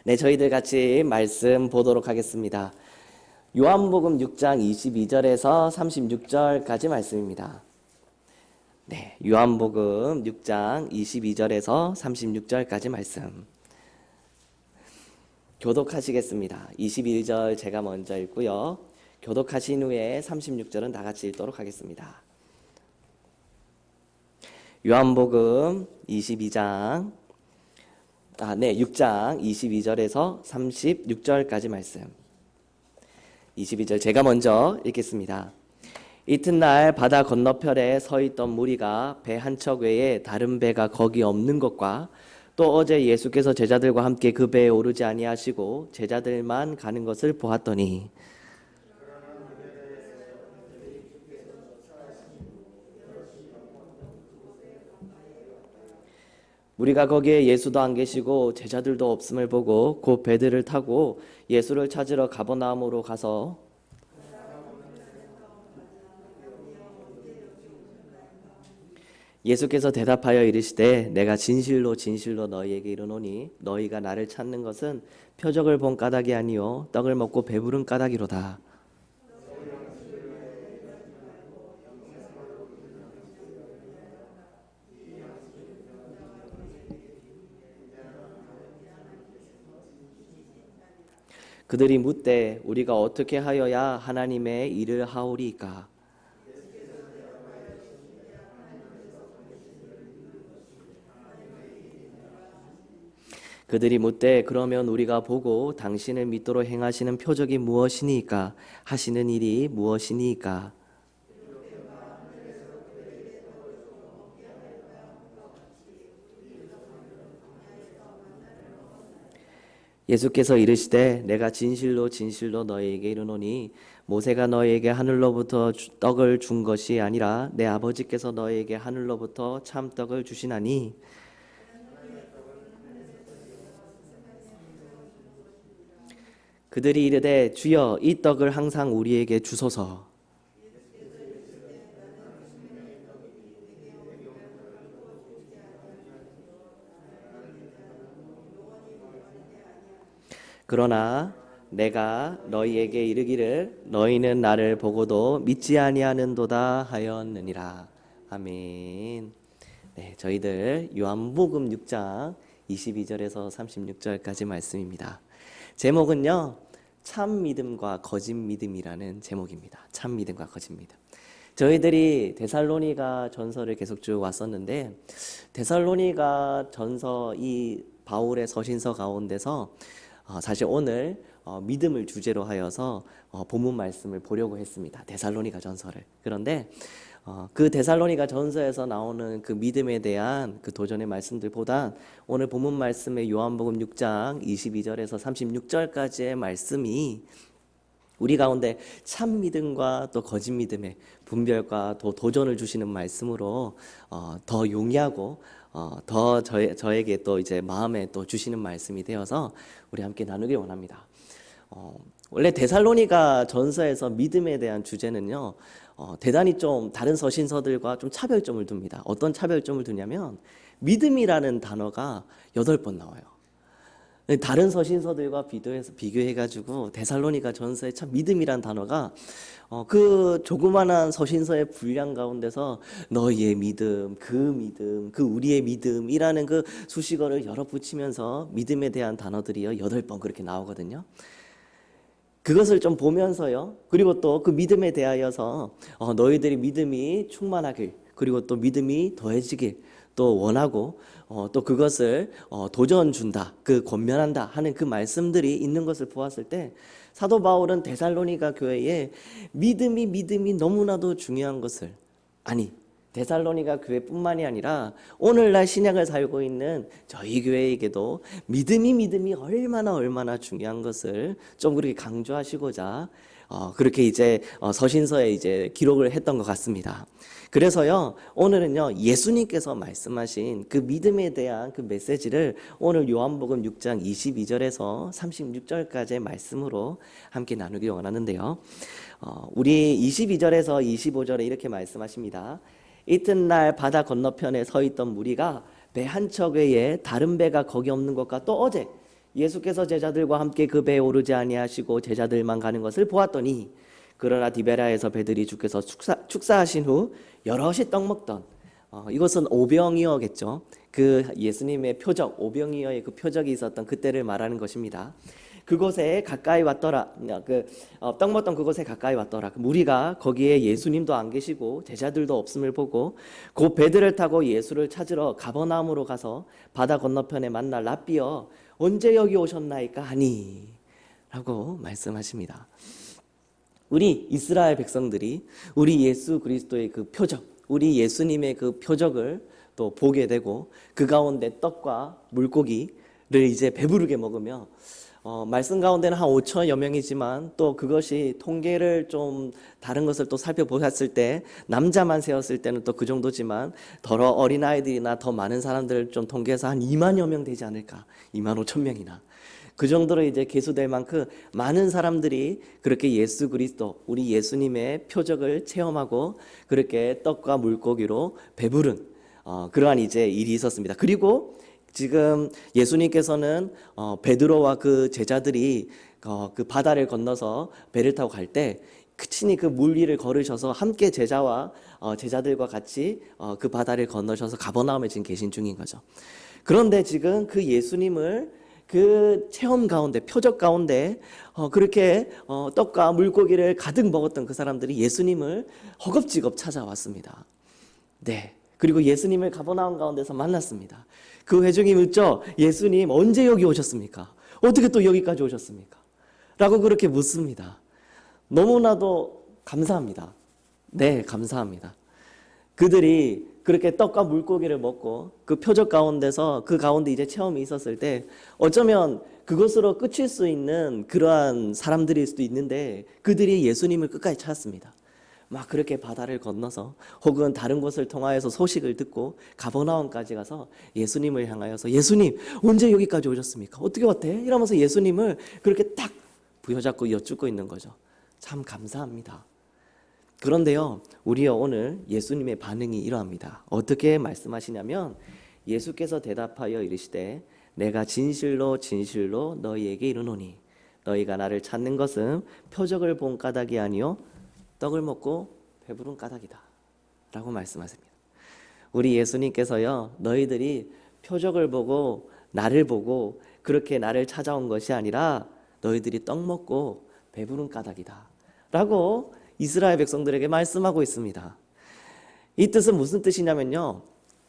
네, 저희들 같이 말씀 보도록 하겠습니다. 요한복음 6장 22절에서 36절까지 말씀입니다. 네, 요한복음 6장 22절에서 36절까지 말씀. 교독하시겠습니다. 21절 제가 먼저 읽고요. 교독하신 후에 36절은 다 같이 읽도록 하겠습니다. 요한복음 6장 22절에서 36절까지 말씀. 22절 제가 먼저 읽겠습니다. 이튿날 바다 건너편에 서 있던 무리가 배 한 척 외에 다른 배가 거기 없는 것과 또 어제 예수께서 제자들과 함께 그 배에 오르지 아니하시고 제자들만 가는 것을 보았더니 우리가 거기에 예수도 안 계시고 제자들도 없음을 보고 곧 배들을 타고 예수를 찾으러 가버나움으로 가서 예수께서 대답하여 이르시되 내가 진실로 진실로 너희에게 이르노니 너희가 나를 찾는 것은 표적을 본 까닭이 아니요 떡을 먹고 배부른 까닭이로다. 그들이 묻되 우리가 어떻게 하여야 하나님의 일을 하오리이까? 그들이 묻되 그러면 우리가 보고 당신을 믿도록 행하시는 표적이 무엇이니까? 하시는 일이 무엇이니까? 예수께서 이르시되 내가 진실로 진실로 너희에게 이르노니 모세가 너희에게 하늘로부터 떡을 준 것이 아니라 내 아버지께서 너희에게 하늘로부터 참 떡을 주시나니 그들이 이르되 주여 이 떡을 항상 우리에게 주소서. 그러나 내가 너희에게 이르기를 너희는 나를 보고도 믿지 아니하는도다 하였느니라. 아멘. 네, 저희들 요한복음 6장 22절에서 36절까지 말씀입니다. 제목은요, 참 믿음과 거짓 믿음이라는 제목입니다. 참 믿음과 거짓 믿음. 저희들이 데살로니가 전서를 계속 쭉 왔었는데, 데살로니가 전서 이 바울의 서신서 가운데서 사실 오늘 믿음을 주제로 하여서 본문 말씀을 보려고 했습니다. 데살로니가 전서를. 그런데 그 데살로니가 전서에서 나오는 그 믿음에 대한 그 도전의 말씀들보다 오늘 본문 말씀의 요한복음 6장 22절에서 36절까지의 말씀이 우리 가운데 참 믿음과 또 거짓 믿음의 분별과 또 도전을 주시는 말씀으로 더 용이하고 더 저에게 또 이제 마음에 또 주시는 말씀이 되어서 우리 함께 나누길 원합니다. 원래 데살로니가 전서에서 믿음에 대한 주제는요, 대단히 좀 다른 서신서들과 좀 차별점을 둡니다. 어떤 차별점을 두냐면 믿음이라는 단어가 8번 나와요. 다른 서신서들과 비교해가지고 데살로니가 전서에 참 믿음이란 단어가 그 조그만한 서신서의 분량 가운데서 너희의 믿음, 그 우리의 믿음이라는 그 수식어를 여러 붙이면서 믿음에 대한 단어들이요 8번 그렇게 나오거든요. 그것을 좀 보면서요, 그리고 또 그 믿음에 대하여서 너희들이 믿음이 충만하길, 그리고 또 믿음이 더해지길 또 원하고 또 그것을 도전 준다, 그 권면한다 하는 그 말씀들이 있는 것을 보았을 때 사도 바울은 데살로니가 교회에 믿음이 너무나도 중요한 것을, 아니 데살로니가 교회뿐만이 아니라 오늘날 신약을 살고 있는 저희 교회에게도 믿음이 얼마나 중요한 것을 좀 그렇게 강조하시고자 그렇게 이제 서신서에 이제 기록을 했던 것 같습니다. 그래서요, 오늘은요, 예수님께서 말씀하신 그 믿음에 대한 그 메시지를 오늘 요한복음 6장 22절에서 36절까지의 말씀으로 함께 나누기 원하는데요. 우리 22절에서 25절에 이렇게 말씀하십니다. 이튿날 바다 건너편에 서 있던 무리가 배 한 척 외에 다른 배가 거기 없는 것과 또 어제 예수께서 제자들과 함께 그 배에 오르지 아니하시고 제자들만 가는 것을 보았더니 그러나 디베라에서 배들이 주께서 축사하신 후 여럿이 떡 먹던 이것은 오병이어겠죠. 그 예수님의 표적, 오병이어의 그 표적이 있었던 그때를 말하는 것입니다. 그곳에 가까이 왔더라. 떡 먹던 그곳에 가까이 왔더라. 무리가 거기에 예수님도 안 계시고 제자들도 없음을 보고 곧 배들을 타고 예수를 찾으러 가버나움으로 가서 바다 건너편에 만나 랍비여 언제 여기 오셨나이까 하니 라고 말씀하십니다. 우리 이스라엘 백성들이 우리 예수 그리스도의 그 표적, 우리 예수님의 그 표적을 또 보게 되고 그 가운데 떡과 물고기를 이제 배부르게 먹으며 말씀 가운데는 한 5천여 명이지만 또 그것이 통계를 좀 다른 것을 또 살펴보았을 때 남자만 세었을 때는 또 그 정도지만 더러 어린아이들이나 더 많은 사람들을 좀 통계해서 한 2만여 명 되지 않을까, 2만 5천 명이나 그 정도로 이제 계수될 만큼 많은 사람들이 그렇게 예수 그리스도 우리 예수님의 표적을 체험하고 그렇게 떡과 물고기로 배부른 그러한 이제 일이 있었습니다. 그리고 지금 예수님께서는 베드로와 그 제자들이 그 바다를 건너서 배를 타고 갈 때 친히 그 물 위를 걸으셔서 함께 제자들과 같이 그 바다를 건너셔서 가버나움에 지금 계신 중인 거죠. 그런데 지금 그 예수님을 그 체험 가운데 표적 가운데 그렇게 떡과 물고기를 가득 먹었던 그 사람들이 예수님을 허겁지겁 찾아왔습니다. 네. 그리고 예수님을 가버나움 가운데서 만났습니다. 그 회중이 묻죠. 예수님 언제 여기 오셨습니까? 어떻게 또 여기까지 오셨습니까? 라고 그렇게 묻습니다. 너무나도 감사합니다. 네, 감사합니다. 그들이 그렇게 떡과 물고기를 먹고 그 표적 가운데서 그 가운데 이제 체험이 있었을 때 어쩌면 그것으로 끝일 수 있는 그러한 사람들일 수도 있는데 그들이 예수님을 끝까지 찾았습니다. 막 그렇게 바다를 건너서 혹은 다른 곳을 통하여서 소식을 듣고 가버나움까지 가서 예수님을 향하여서 예수님 언제 여기까지 오셨습니까? 어떻게 왔대? 이러면서 예수님을 그렇게 딱 부여잡고 여쭙고 있는 거죠. 참 감사합니다. 그런데요, 우리요 오늘 예수님의 반응이 이러합니다. 어떻게 말씀하시냐면 예수께서 대답하여 이르시되 내가 진실로 진실로 너희에게 이르노니 너희가 나를 찾는 것은 표적을 본 까닭이 아니요 떡을 먹고 배부른 까닭이다 라고 말씀하십니다. 우리 예수님께서요 너희들이 표적을 보고 나를 보고 그렇게 나를 찾아온 것이 아니라 너희들이 떡 먹고 배부른 까닭이다 라고 이스라엘 백성들에게 말씀하고 있습니다. 이 뜻은 무슨 뜻이냐면요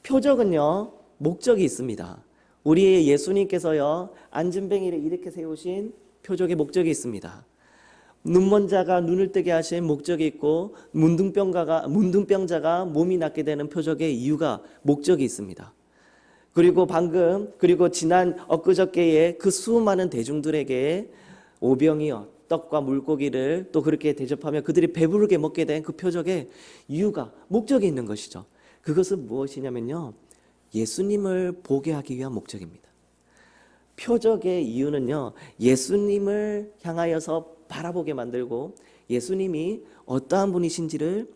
표적은요 목적이 있습니다. 우리 예수님께서요 안진뱅이를 이렇게 세우신 표적의 목적이 있습니다. 눈먼 자가 눈을 뜨게 하신 목적이 있고 문둥병자가 몸이 낫게 되는 표적의 이유가 목적이 있습니다. 그리고 지난 엊그저께에 그 수많은 대중들에게 오병이어 떡과 물고기를 또 그렇게 대접하며 그들이 배부르게 먹게 된 그 표적의 이유가 목적이 있는 것이죠. 그것은 무엇이냐면요 예수님을 보게 하기 위한 목적입니다. 표적의 이유는요 예수님을 향하여서 바라보게 만들고 예수님이 어떠한 분이신지를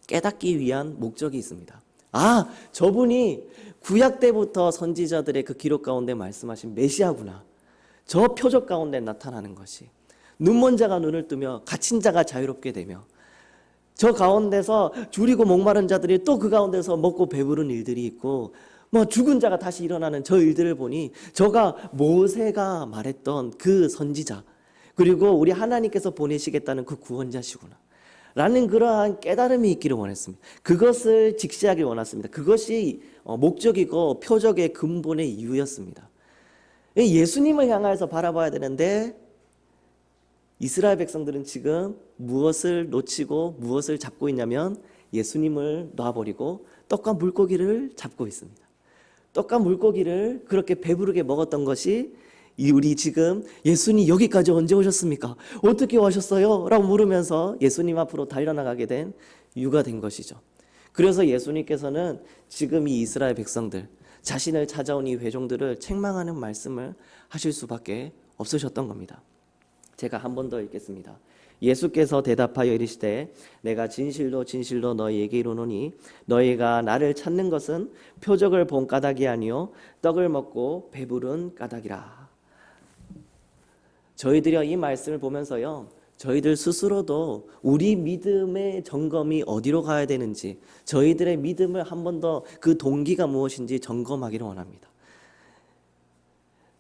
깨닫기 위한 목적이 있습니다. 아, 저분이 구약 때부터 선지자들의 그 기록 가운데 말씀하신 메시아구나. 저 표적 가운데 나타나는 것이 눈먼 자가 눈을 뜨며 갇힌 자가 자유롭게 되며 저 가운데서 줄이고 목마른 자들이 또 그 가운데서 먹고 배부른 일들이 있고 죽은 자가 다시 일어나는 저 일들을 보니 저가 모세가 말했던 그 선지자 그리고 우리 하나님께서 보내시겠다는 그 구원자시구나 라는 그러한 깨달음이 있기를 원했습니다. 그것을 직시하길 원했습니다. 그것이 목적이고 표적의 근본의 이유였습니다. 예수님을 향해서 바라봐야 되는데 이스라엘 백성들은 지금 무엇을 놓치고 무엇을 잡고 있냐면 예수님을 놔버리고 떡과 물고기를 잡고 있습니다. 떡과 물고기를 그렇게 배부르게 먹었던 것이 우리 지금 예수님 여기까지 언제 오셨습니까? 어떻게 오셨어요? 라고 물으면서 예수님 앞으로 달려나가게 된 이유가 된 것이죠. 그래서 예수님께서는 지금 이 이스라엘 백성들 자신을 찾아온 이 회종들을 책망하는 말씀을 하실 수밖에 없으셨던 겁니다. 제가 한 번 더 읽겠습니다. 예수께서 대답하여 이르시되 내가 진실로 진실로 너희에게 이르노니 너희가 나를 찾는 것은 표적을 본 까닭이 아니요 떡을 먹고 배부른 까닭이라 저희들이 이 말씀을 보면서요, 저희들 스스로도 우리 믿음의 점검이 어디로 가야 되는지, 저희들의 믿음을 한 번 더 그 동기가 무엇인지 점검하기를 원합니다.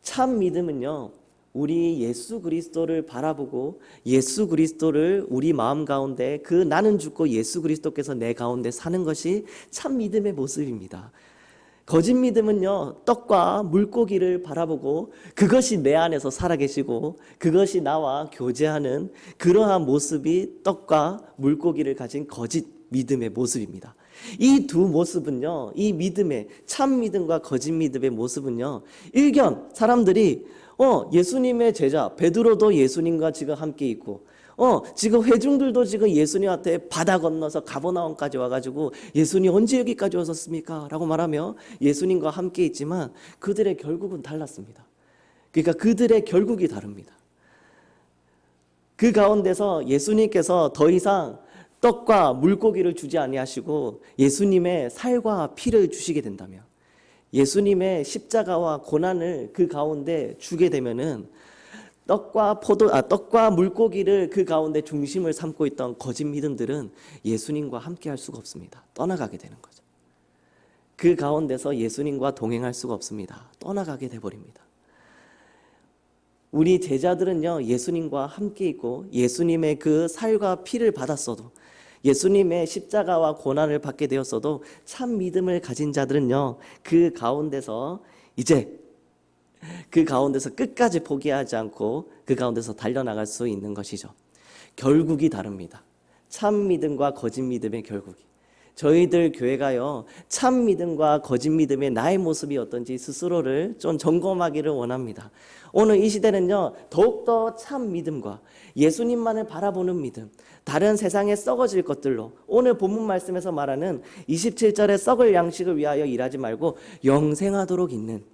참 믿음은요, 우리 예수 그리스도를 바라보고 예수 그리스도를 우리 마음 가운데 그 나는 죽고 예수 그리스도께서 내 가운데 사는 것이 참 믿음의 모습입니다. 거짓 믿음은요, 떡과 물고기를 바라보고 그것이 내 안에서 살아계시고 그것이 나와 교제하는 그러한 모습이 떡과 물고기를 가진 거짓 믿음의 모습입니다. 이 두 모습은요, 이 믿음의 참 믿음과 거짓 믿음의 모습은요, 일견 사람들이 예수님의 제자 베드로도 예수님과 지금 함께 있고 지금 회중들도 지금 예수님한테 바다 건너서 가버나움까지 와가지고 예수님 언제 여기까지 오셨습니까? 라고 말하며 예수님과 함께 있지만 그들의 결국은 달랐습니다. 그러니까 그들의 결국이 다릅니다. 그 가운데서 예수님께서 더 이상 떡과 물고기를 주지 아니하시고 예수님의 살과 피를 주시게 된다면, 예수님의 십자가와 고난을 그 가운데 주게 되면은 떡과 물고기를 그 가운데 중심을 삼고 있던 거짓 믿음들은 예수님과 함께 할 수가 없습니다. 떠나가게 되는 거죠. 그 가운데서 예수님과 동행할 수가 없습니다. 떠나가게 돼버립니다. 우리 제자들은요, 예수님과 함께 있고 예수님의 그 살과 피를 받았어도, 예수님의 십자가와 고난을 받게 되었어도 참 믿음을 가진 자들은요, 그 가운데서 끝까지 포기하지 않고 그 가운데서 달려나갈 수 있는 것이죠. 결국이 다릅니다. 참 믿음과 거짓 믿음의 결국이. 저희들 교회가요, 참 믿음과 거짓 믿음의 나의 모습이 어떤지 스스로를 좀 점검하기를 원합니다. 오늘 이 시대는요, 더욱더 참 믿음과 예수님만을 바라보는 믿음, 다른 세상에 썩어질 것들로, 오늘 본문 말씀에서 말하는 27절에 썩을 양식을 위하여 일하지 말고 영생하도록 있는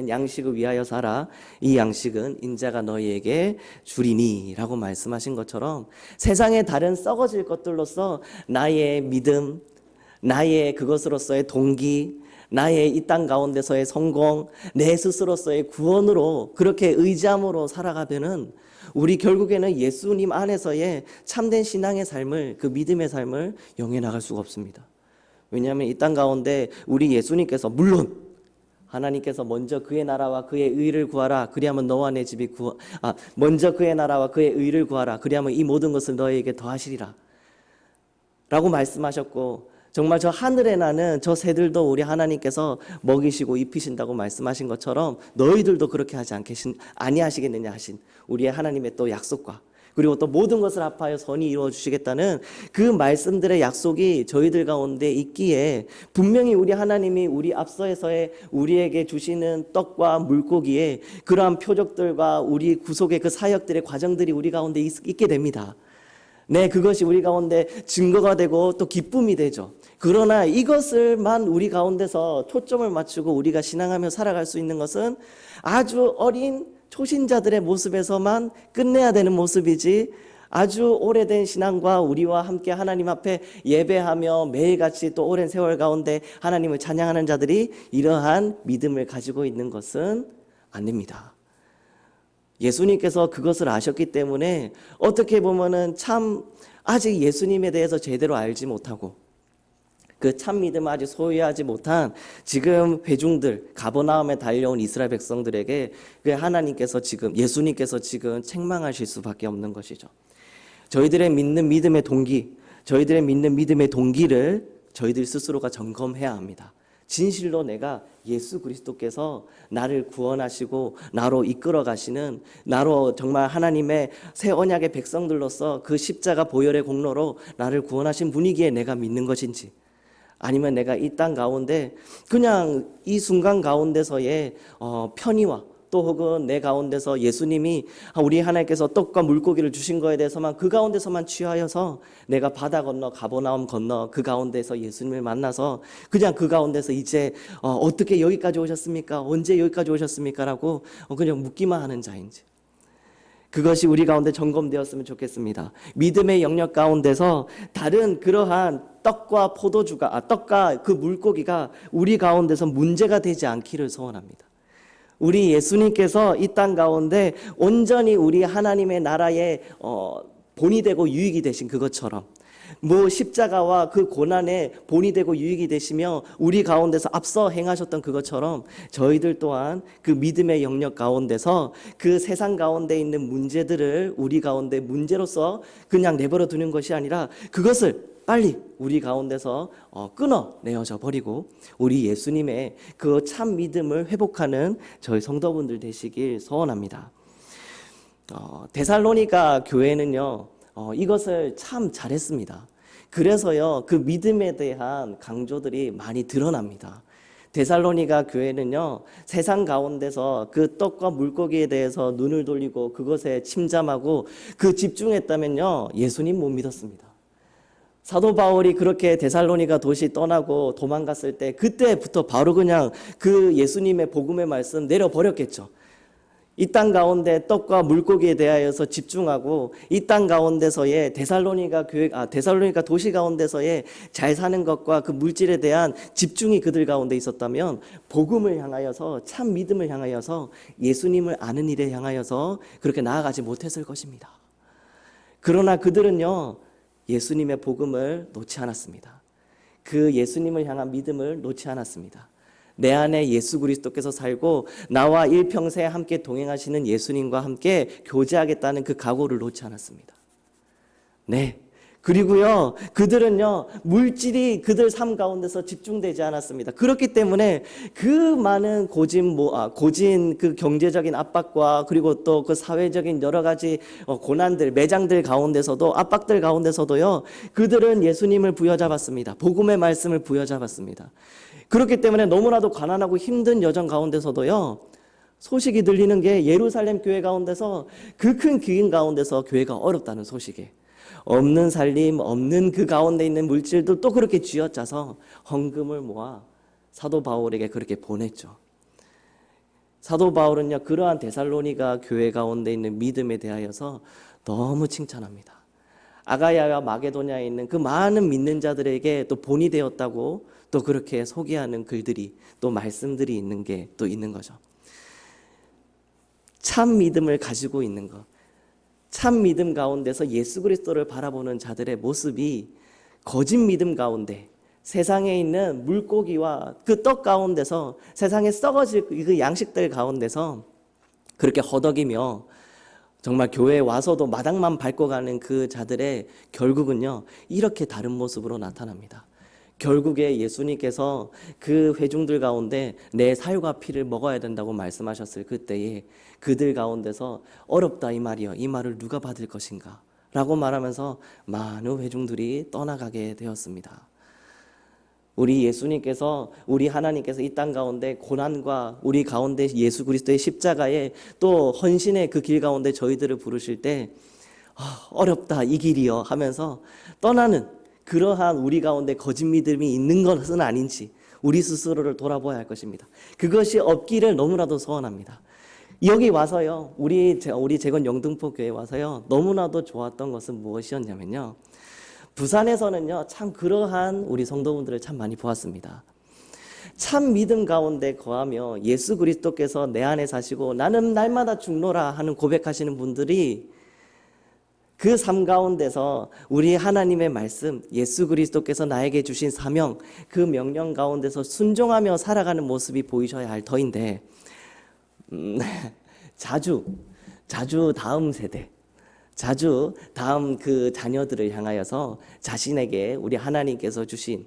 양식을 위하여 살아. 이 양식은 인자가 너희에게 주리니 라고 말씀하신 것처럼, 세상의 다른 썩어질 것들로서 나의 믿음, 나의 그것으로서의 동기, 나의 이 땅 가운데서의 성공, 내 스스로서의 구원으로 그렇게 의지함으로 살아가면은 우리 결국에는 예수님 안에서의 참된 신앙의 삶을, 그 믿음의 삶을 영해 나갈 수가 없습니다. 왜냐하면 이 땅 가운데 우리 예수님께서, 물론 하나님께서 먼저 그의 나라와 그의 의를 구하라, 그리하면 너와 내 집이 먼저 그의 나라와 그의 의를 구하라, 그리하면 이 모든 것을 너에게 더하시리라 라고 말씀하셨고, 정말 저 하늘에 나는 저 새들도 우리 하나님께서 먹이시고 입히신다고 말씀하신 것처럼 너희들도 그렇게 하지 아니하시겠느냐 하신 우리의 하나님의 또 약속과, 그리고 또 모든 것을 합하여 선이 이루어 주시겠다는 그 말씀들의 약속이 저희들 가운데 있기에, 분명히 우리 하나님이 우리 앞서에서의 우리에게 주시는 떡과 물고기의 그러한 표적들과 우리 구속의 그 사역들의 과정들이 우리 가운데 있게 됩니다. 네, 그것이 우리 가운데 증거가 되고 또 기쁨이 되죠. 그러나 이것을만 우리 가운데서 초점을 맞추고 우리가 신앙하며 살아갈 수 있는 것은 아주 어린 초신자들의 모습에서만 끝내야 되는 모습이지, 아주 오래된 신앙과 우리와 함께 하나님 앞에 예배하며 매일같이 또 오랜 세월 가운데 하나님을 찬양하는 자들이 이러한 믿음을 가지고 있는 것은 안 됩니다. 예수님께서 그것을 아셨기 때문에 어떻게 보면은 참 아직 예수님에 대해서 제대로 알지 못하고 그 참 믿음을 아직 소유하지 못한 지금 회중들, 가버나움에 달려온 이스라엘 백성들에게 그 하나님께서 지금, 예수님께서 지금 책망하실 수밖에 없는 것이죠. 저희들의 믿는 믿음의 동기를 저희들 스스로가 점검해야 합니다. 진실로 내가 예수 그리스도께서 나를 구원하시고 나로 이끌어 가시는, 나로 정말 하나님의 새 언약의 백성들로서 그 십자가 보혈의 공로로 나를 구원하신 분이기에 내가 믿는 것인지, 아니면 내가 이 땅 가운데 그냥 이 순간 가운데서의 편의와 또 혹은 내 가운데서 예수님이 우리 하나님께서 떡과 물고기를 주신 거에 대해서만 그 가운데서만 취하여서 내가 바다 건너 가버나움 건너 그 가운데서 예수님을 만나서 그냥 그 가운데서 이제 어떻게 여기까지 오셨습니까? 언제 여기까지 오셨습니까? 라고 그냥 묻기만 하는 자인지, 그것이 우리 가운데 점검되었으면 좋겠습니다. 믿음의 영역 가운데서 다른 그러한 떡과 떡과 그 물고기가 우리 가운데서 문제가 되지 않기를 소원합니다. 우리 예수님께서 이 땅 가운데 온전히 우리 하나님의 나라의 본이 되고 유익이 되신 그것처럼, 십자가와 그 고난의 본이 되고 유익이 되시며 우리 가운데서 앞서 행하셨던 그것처럼 저희들 또한 그 믿음의 영역 가운데서 그 세상 가운데 있는 문제들을 우리 가운데 문제로서 그냥 내버려 두는 것이 아니라 그것을 빨리 우리 가운데서 끊어내어져 버리고 우리 예수님의 그 참 믿음을 회복하는 저희 성도분들 되시길 소원합니다. 데살로니가 교회는요, 이것을 참 잘했습니다. 그래서요, 그 믿음에 대한 강조들이 많이 드러납니다. 데살로니가 교회는요, 세상 가운데서 그 떡과 물고기에 대해서 눈을 돌리고 그것에 침잠하고 그 집중했다면요, 예수님 못 믿었습니다. 사도 바울이 그렇게 데살로니가 도시 떠나고 도망갔을 때 그때부터 바로 그냥 그 예수님의 복음의 말씀 내려버렸겠죠. 이 땅 가운데 떡과 물고기에 대하여서 집중하고 이 땅 가운데서의 데살로니가 도시 가운데서의 잘 사는 것과 그 물질에 대한 집중이 그들 가운데 있었다면 복음을 향하여서 참 믿음을 향하여서 예수님을 아는 일에 향하여서 그렇게 나아가지 못했을 것입니다. 그러나 그들은요, 예수님의 복음을 놓지 않았습니다. 그 예수님을 향한 믿음을 놓지 않았습니다. 내 안에 예수 그리스도께서 살고 나와 일평생 함께 동행하시는 예수님과 함께 교제하겠다는 그 각오를 놓지 않았습니다. 네. 그리고요, 그들은요, 물질이 그들 삶 가운데서 집중되지 않았습니다. 그렇기 때문에 그 많은 고진 그 경제적인 압박과 그리고 또 그 사회적인 여러 가지 고난들, 매장들 가운데서도, 압박들 가운데서도요, 그들은 예수님을 부여잡았습니다. 복음의 말씀을 부여잡았습니다. 그렇기 때문에 너무나도 가난하고 힘든 여정 가운데서도요, 소식이 들리는 게 예루살렘 교회 가운데서 그 큰 기근 가운데서 교회가 어렵다는 소식에 없는 살림, 없는 그 가운데 있는 물질도 또 그렇게 쥐어짜서 헌금을 모아 사도 바울에게 그렇게 보냈죠. 사도 바울은요, 그러한 데살로니가 교회 가운데 있는 믿음에 대하여서 너무 칭찬합니다. 아가야와 마게도냐에 있는 그 많은 믿는 자들에게 또 본이 되었다고 또 그렇게 소개하는 글들이 또 말씀들이 있는 게 또 있는 거죠. 참 믿음을 가지고 있는 것, 참 믿음 가운데서 예수 그리스도를 바라보는 자들의 모습이 거짓 믿음 가운데 세상에 있는 물고기와 그 떡 가운데서 세상에 썩어질 그 양식들 가운데서 그렇게 허덕이며 정말 교회에 와서도 마당만 밟고 가는 그 자들의 결국은요, 이렇게 다른 모습으로 나타납니다. 결국에 예수님께서 그 회중들 가운데 내 살과 피를 먹어야 된다고 말씀하셨을 그때에 그들 가운데서 어렵다 이 말이요, 이 말을 누가 받을 것인가 라고 말하면서 많은 회중들이 떠나가게 되었습니다. 우리 예수님께서, 우리 하나님께서 이 땅 가운데 고난과 우리 가운데 예수 그리스도의 십자가의 또 헌신의 그 길 가운데 저희들을 부르실 때 어렵다 이 길이요 하면서 떠나는 그러한 우리 가운데 거짓 믿음이 있는 것은 아닌지 우리 스스로를 돌아보아야 할 것입니다. 그것이 없기를 너무나도 소원합니다. 여기 와서요, 우리 재건 영등포 교회에 와서요, 너무나도 좋았던 것은 무엇이었냐면요, 부산에서는요, 참 그러한 우리 성도분들을 참 많이 보았습니다. 참 믿음 가운데 거하며 예수 그리스도께서 내 안에 사시고 나는 날마다 죽노라 하는 고백하시는 분들이 그 삶 가운데서 우리 하나님의 말씀, 예수 그리스도께서 나에게 주신 사명, 그 명령 가운데서 순종하며 살아가는 모습이 보이셔야 할 터인데 자주 다음 세대, 자주 다음 그 자녀들을 향하여서 자신에게 우리 하나님께서 주신,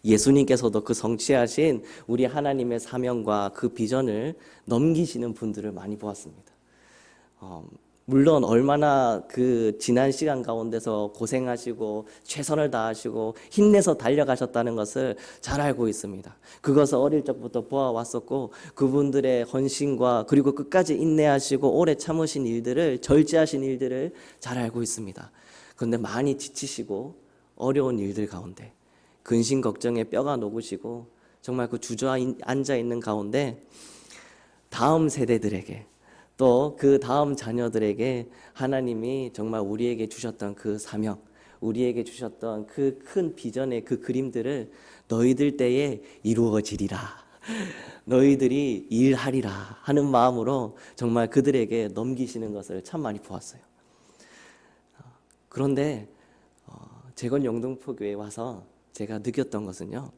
예수님께서도 그 성취하신 우리 하나님의 사명과 그 비전을 넘기시는 분들을 많이 보았습니다. 물론 얼마나 그 지난 시간 가운데서 고생하시고 최선을 다하시고 힘내서 달려가셨다는 것을 잘 알고 있습니다. 그것을 어릴 적부터 보아왔었고 그분들의 헌신과 그리고 끝까지 인내하시고 오래 참으신 일들을, 절제하신 일들을 잘 알고 있습니다. 그런데 많이 지치시고 어려운 일들 가운데 근심 걱정에 뼈가 녹으시고 정말 그 주저앉아 있는 가운데 다음 세대들에게 또 그 다음 자녀들에게 하나님이 정말 우리에게 주셨던 그 사명, 우리에게 주셨던 그 큰 비전의 그 그림들을 너희들 때에 이루어지리라 너희들이 일하리라 하는 마음으로 정말 그들에게 넘기시는 것을 참 많이 보았어요. 그런데 재건 영등포교회에 와서 제가 느꼈던 것은요,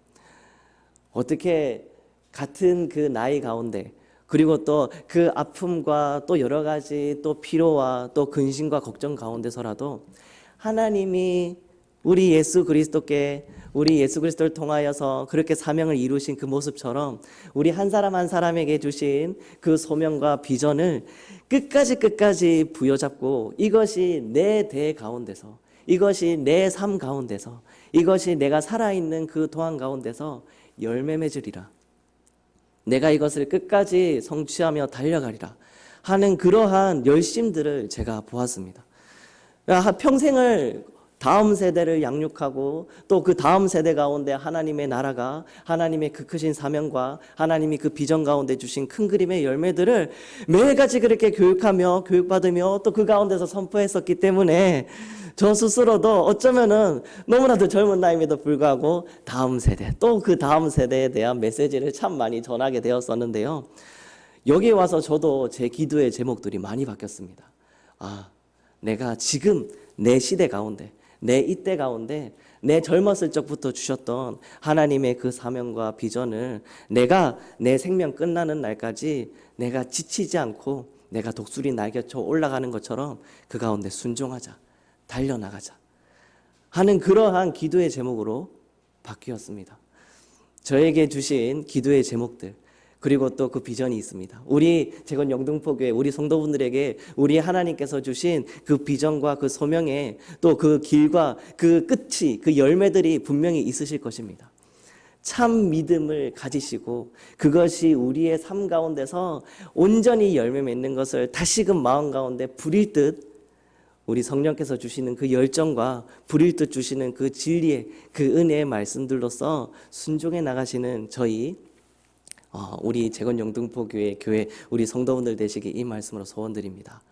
어떻게 같은 그 나이 가운데, 그리고 또 그 아픔과 또 여러 가지 또 피로와 또 근심과 걱정 가운데서라도 하나님이 우리 예수 그리스도를 통하여서 그렇게 사명을 이루신 그 모습처럼 우리 한 사람 한 사람에게 주신 그 소명과 비전을 끝까지 부여잡고, 이것이 내 대 가운데서, 이것이 내 삶 가운데서, 이것이 내가 살아있는 그 도안 가운데서 열매 맺으리라, 내가 이것을 끝까지 성취하며 달려가리라 하는 그러한 열심들을 제가 보았습니다. 평생을 다음 세대를 양육하고 또 그 다음 세대 가운데 하나님의 나라가, 하나님의 그 크신 사명과 하나님이 그 비전 가운데 주신 큰 그림의 열매들을 매일같이 그렇게 교육받으며 또 그 가운데서 선포했었기 때문에 저 스스로도 어쩌면은 너무나도 젊은 나이임에도 불구하고 다음 세대, 또 그 다음 세대에 대한 메시지를 참 많이 전하게 되었었는데요, 여기 와서 저도 제 기도의 제목들이 많이 바뀌었습니다. 내가 지금 내 시대 가운데, 내 이때 가운데 내 젊었을 적부터 주셨던 하나님의 그 사명과 비전을 내가 내 생명 끝나는 날까지 내가 지치지 않고 내가 독수리 날개쳐 올라가는 것처럼 그 가운데 순종하자, 달려나가자 하는 그러한 기도의 제목으로 바뀌었습니다. 저에게 주신 기도의 제목들, 그리고 또 그 비전이 있습니다. 우리 재건 영등포교회 우리 성도분들에게 우리 하나님께서 주신 그 비전과 그 소명에 또 그 길과 그 끝이, 그 열매들이 분명히 있으실 것입니다. 참 믿음을 가지시고 그것이 우리의 삶 가운데서 온전히 열매 맺는 것을 다시금 마음 가운데 부릴 듯, 우리 성령께서 주시는 그 열정과 부릴 듯 주시는 그 진리의 그 은혜의 말씀들로서 순종해 나가시는 저희 우리 재건 영등포교회 교회 우리 성도분들 되시기 이 말씀으로 소원드립니다.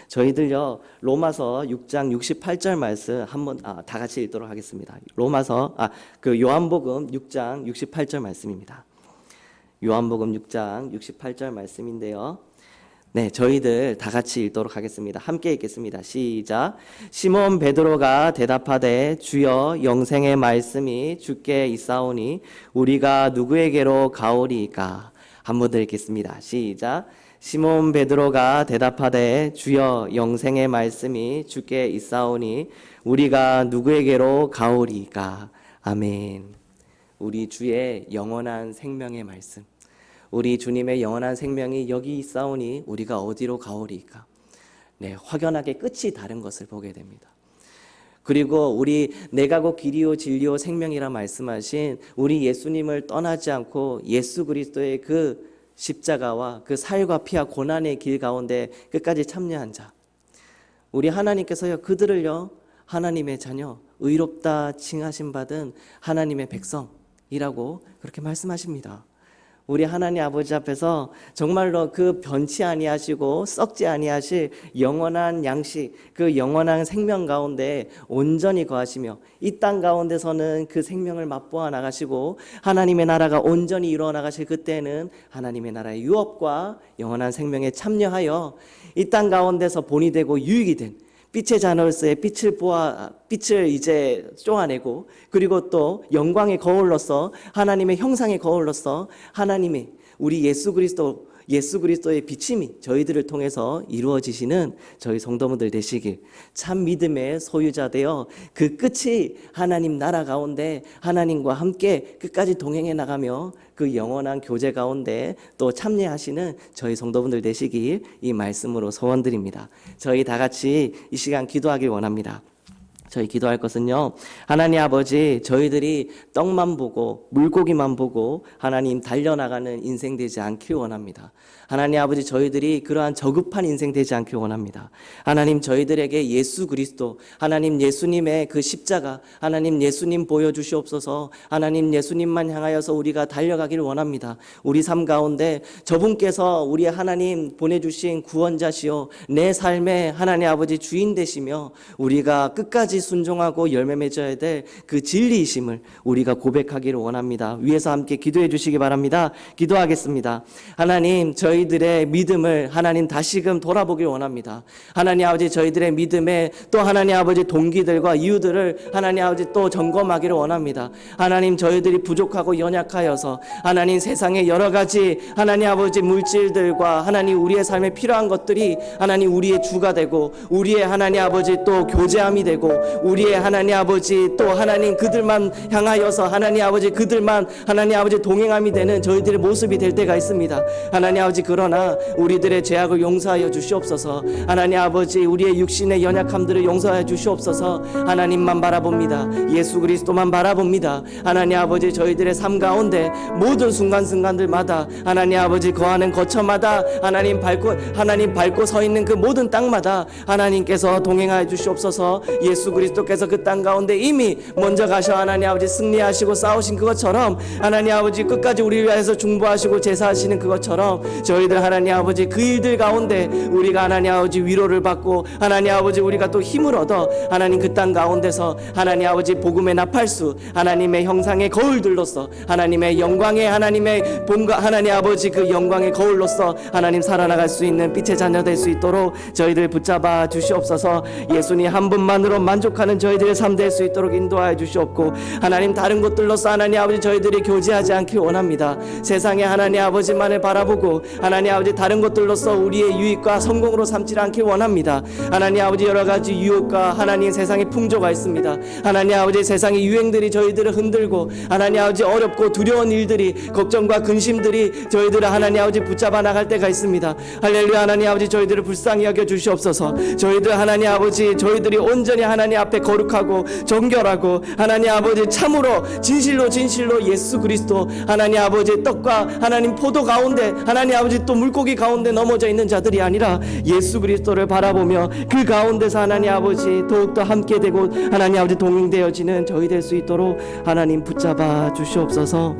저희들요, 로마서 6장 68절 말씀 한번 다 같이 읽도록 하겠습니다. 요한복음 6장 68절 말씀입니다. 요한복음 6장 68절 말씀인데요, 네, 저희들 다 같이 읽도록 하겠습니다. 함께 읽겠습니다. 시작. 시몬 베드로가 대답하되 주여, 영생의 말씀이 주께 있사오니 우리가 누구에게로 가오리이까? 한 번 더 읽겠습니다. 시작. 시몬 베드로가 대답하되 주여, 영생의 말씀이 주께 있사오니 우리가 누구에게로 가오리이까? 아멘. 우리 주의 영원한 생명의 말씀, 우리 주님의 영원한 생명이 여기 있사오니 우리가 어디로 가오리이까? 네, 확연하게 끝이 다른 것을 보게 됩니다. 그리고 우리 내가 곧 길이요 진리요 생명이라 말씀하신 우리 예수님을 떠나지 않고 예수 그리스도의 그 십자가와 그 살과 피와 고난의 길 가운데 끝까지 참여한 자, 우리 하나님께서요, 그들을요 하나님의 자녀, 의롭다 칭하심 받은 하나님의 백성이라고 그렇게 말씀하십니다. 우리 하나님 아버지 앞에서 정말로 그 변치 아니하시고 썩지 아니하실 영원한 양식, 그 영원한 생명 가운데 온전히 거하시며 이 땅 가운데서는 그 생명을 맛보아 나가시고 하나님의 나라가 온전히 이루어 나가실 그때는 하나님의 나라의 유업과 영원한 생명에 참여하여 이 땅 가운데서 본이 되고 유익이 된 빛의 자녀로서의 빛을 이제 쏘아내고, 그리고 또 영광의 거울로서 하나님의 형상의 거울로서 하나님의 우리 예수 그리스도의 비침이 저희들을 통해서 이루어지시는 저희 성도분들 되시길, 참 믿음의 소유자 되어 그 끝이 하나님 나라 가운데 하나님과 함께 끝까지 동행해 나가며 그 영원한 교제 가운데 또 참여하시는 저희 성도분들 되시길 이 말씀으로 소원드립니다. 저희 다 같이 이 시간 기도하길 원합니다. 저희 기도할 것은요, 하나님 아버지, 저희들이 떡만 보고 물고기만 보고 하나님 달려나가는 인생 되지 않길 원합니다. 하나님 아버지, 저희들이 그러한 저급한 인생 되지 않길 원합니다. 하나님, 저희들에게 예수 그리스도, 하나님 예수님의 그 십자가, 하나님 예수님 보여주시옵소서. 하나님 예수님만 향하여서 우리가 달려가길 원합니다. 우리 삶 가운데 저분께서 우리 하나님 보내주신 구원자시요 내 삶의 하나님 아버지 주인 되시며 우리가 끝까지 순종하고 열매 맺어야 될 그 진리이심을 우리가 고백하기를 원합니다. 위에서 함께 기도해 주시기 바랍니다. 기도하겠습니다. 하나님, 저희들의 믿음을 하나님 다시금 돌아보길 원합니다. 하나님 아버지, 저희들의 믿음에 또 하나님 아버지 동기들과 이유들을 하나님 아버지 또 점검하기를 원합니다. 하나님, 저희들이 부족하고 연약하여서 하나님 세상의 여러 가지 하나님 아버지 물질들과 하나님 우리의 삶에 필요한 것들이 하나님 우리의 주가 되고 우리의 하나님 아버지 또 교제함이 되고 우리의 하나님 아버지 또 하나님 그들만 향하여서 하나님 아버지 그들만 하나님 아버지 동행함이 되는 저희들의 모습이 될 때가 있습니다. 하나님 아버지, 그러나 우리들의 죄악을 용서하여 주시옵소서. 하나님 아버지, 우리의 육신의 연약함들을 용서하여 주시옵소서. 하나님만 바라봅니다. 예수 그리스도만 바라봅니다. 하나님 아버지, 저희들의 삶 가운데 모든 순간순간들마다 하나님 아버지 거하는 거처마다 하나님 밟고 서 있는 그 모든 땅마다 하나님께서 동행하여 주시옵소서. 예수 그리스도께서 그 땅 가운데 이미 먼저 가셔 하나님 아버지 승리하시고 싸우신 그것처럼 하나님 아버지 끝까지 우리를 위해서 중보하시고 제사하시는 그것처럼 저희들 하나님 아버지 그 일들 가운데 우리가 하나님 아버지 위로를 받고 하나님 아버지 우리가 또 힘을 얻어 하나님 그 땅 가운데서 하나님 아버지 복음의 나팔수 하나님의 형상의 거울들로서 하나님의 영광의 하나님의 본가 하나님 아버지 그 영광의 거울로서 하나님 살아나갈 수 있는 빛의 자녀 될 수 있도록 저희들 붙잡아 주시옵소서. 예수님 한 분만으로 만족하는 저희들의 삶 될 수 있도록 인도하여 주시옵고 하나님 다른 것들로서 하나님 아버지 저희들이 교제하지 않길 원합니다. 세상에 하나님 아버지만을 바라보고 하나님 아버지 다른 것들로서 우리의 유익과 성공으로 삼지 않길 원합니다. 하나님 아버지 여러 가지 유혹과 하나님 세상의 풍조가 있습니다. 하나님 아버지 세상의 유행들이 저희들을 흔들고 하나님 아버지 어렵고 두려운 일들이 걱정과 근심들이 저희들을 하나님 아버지 붙잡아 나갈 때가 있습니다. 할렐루야. 하나님 아버지 저희들을 불쌍히 여겨 주시옵소서. 저희들 하나님 아버지 저희들이 온전히 하나님 앞에 거룩하고 정결하고 하나님 아버지 참으로 진실로 예수 그리스도 하나님 아버지 떡과 하나님 포도 가운데 하나님 아버지 또 물고기 가운데 넘어져 있는 자들이 아니라 예수 그리스도를 바라보며 그 가운데서 하나님 아버지 더욱더 함께 되고 하나님 아버지 동행되어지는 저희 될 수 있도록 하나님 붙잡아 주시옵소서.